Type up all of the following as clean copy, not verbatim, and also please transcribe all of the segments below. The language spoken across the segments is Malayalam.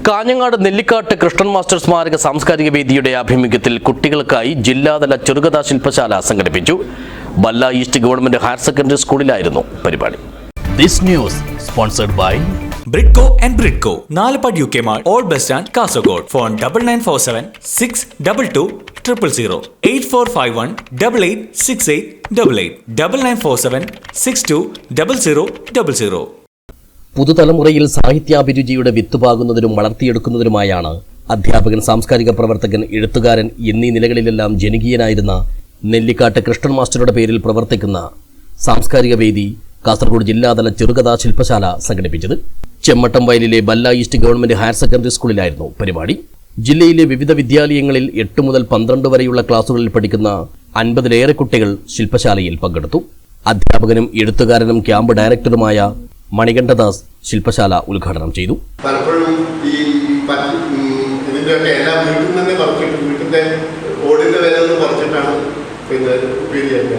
കാഞ്ഞങ്ങാട് നെല്ലിക്കാട്ട് കൃഷ്ണൻ മാസ്റ്റർ സ്മാരക സാംസ്കാരിക വേദിയുടെ ആഭിമുഖ്യത്തിൽ കുട്ടികൾക്കായി ജില്ലാതല ചെറുകഥാ ശില്പശാല സംഘടിപ്പിച്ചു. ബല്ല ഈസ്റ്റ് ഗവൺമെന്റ് ഹയർ സെക്കൻഡറി സ്കൂളിലായിരുന്നു പരിപാടി. This news sponsored by Britco and Britco, Nalapad UK Mart, Old Bus Stand, Kasaragod. Phone 9947 622 000 8451 886888 9947 62 0000. പുതുതലമുറയിൽ സാഹിത്യാഭിരുചിയുടെ വിത്തുപാകുന്നതിനും വളർത്തിയെടുക്കുന്നതിനുമായാണ് അധ്യാപകൻ, സാംസ്കാരിക പ്രവർത്തകൻ, എഴുത്തുകാരൻ എന്നീ നിലകളിലെല്ലാം ജനകീയനായിരുന്ന നെല്ലിക്കാട്ട് കൃഷ്ണൻ മാസ്റ്ററുടെ പേരിൽ പ്രവർത്തിക്കുന്ന സാംസ്കാരിക വേദി കാസർഗോഡ് ജില്ലാതല ചെറുകഥാ ശില്പശാല സംഘടിപ്പിച്ചത്. ചെമ്മട്ടം വയലിലെ ബല്ല ഈസ്റ്റ് ഗവൺമെന്റ് ഹയർ സെക്കൻഡറി സ്കൂളിലായിരുന്നു പരിപാടി. ജില്ലയിലെ വിവിധ വിദ്യാലയങ്ങളിൽ 8 മുതൽ 12 വരെയുള്ള ക്ലാസുകളിൽ പഠിക്കുന്ന 50-ലേറെ കുട്ടികൾ ശില്പശാലയിൽ പങ്കെടുത്തു. അധ്യാപകനും എഴുത്തുകാരനും ക്യാമ്പ് ഡയറക്ടറുമായ മണികണ്ഠദാസ് ശില്പശാല ഉദ്ഘാടനം ചെയ്തു. പലപ്പോഴും ഈ ഇതിൻ്റെയൊക്കെ എല്ലാം വീട്ടിൽ നിന്ന് പറിച്ചിട്ട് വീട്ടിൻ്റെ ഓടിൻ്റെ വില നിന്ന് പറിച്ചിട്ടാണ് ഉപ്പേരിയൊക്കെ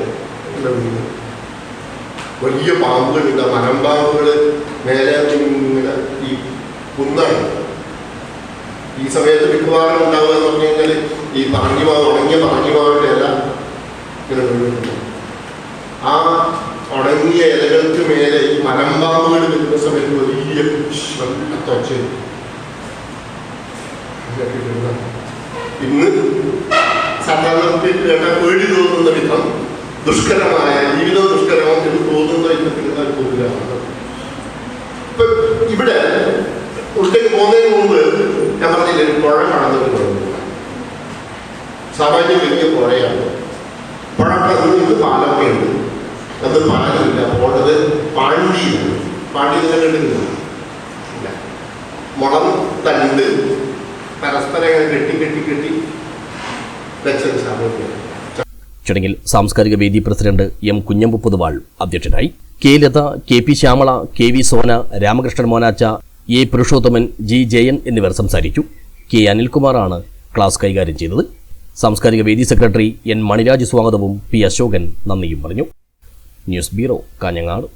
വലിയ പാമ്പുകളുണ്ട്. മരമ്പാമ്പുകൾ മേലെ ഇങ്ങനെ ഈ കുന്നാണ്. ഈ സമയത്ത് മിക്കവാറും ഉണ്ടാവുക എന്ന് പറഞ്ഞു കഴിഞ്ഞാൽ ഈ പറങ്ങിമാവ്, ഉണങ്ങിയ പറങ്ങിമാവിൻ്റെ ഇല ഇങ്ങനെ വീഴുന്നുണ്ട്. ആ ഉണങ്ങിയ ഇലകൾക്ക് മേലെ ഈ മരമ്പാമ്പുകൾ വരുന്ന സമയത്ത് വലിയ തൊച്ച. ഇന്ന് സാധാരണ പേടി തോന്നുന്ന വിധം ദുഷ്കരമായ ജീവിതം ദുഷ്കരവും എന്ന് തോന്നുന്ന വിധത്തിലുള്ള ഒരു പൊതുവാണ്. ഇപ്പൊ ഇവിടെ ഉള്ളിലേക്ക് പോകുന്നതിന് മുമ്പ് ഞാൻ പറഞ്ഞില്ല, ഒരു പുഴ കടന്നൊരു കുഴപ്പമില്ല. സാമാന്യം വലിയ പുഴയാണ്. പുഴ കടന്ന് പാലൊക്കെ ഉണ്ട്. അത് പാലില്ല, പോണത് പാണ്ടിയിലാണ്. പാണ്ടിയിൽ കണ്ടിട്ടില്ല. മുളം തണ്ട് പരസ്പരം കെട്ടി വെച്ചൊരു സാമൂഹ്യം. ചടങ്ങിൽ സാംസ്കാരിക വേദി പ്രസിഡന്റ് എം കുഞ്ഞമ്പു പൊതുവാൾ അധ്യക്ഷനായി. K Latha, K P Shyamala, K V Sona, Ramakrishnan Monachcha, A Purushothaman, G Jayan എന്നിവർ സംസാരിച്ചു. കെ അനിൽകുമാറാണ് ക്ലാസ് കൈകാര്യം ചെയ്തത്. സാംസ്കാരിക വേദി സെക്രട്ടറി എൻ മണിരാജ് സ്വാഗതവും പി അശോകൻ നന്ദിയും പറഞ്ഞു. News bureau, Kanhangad.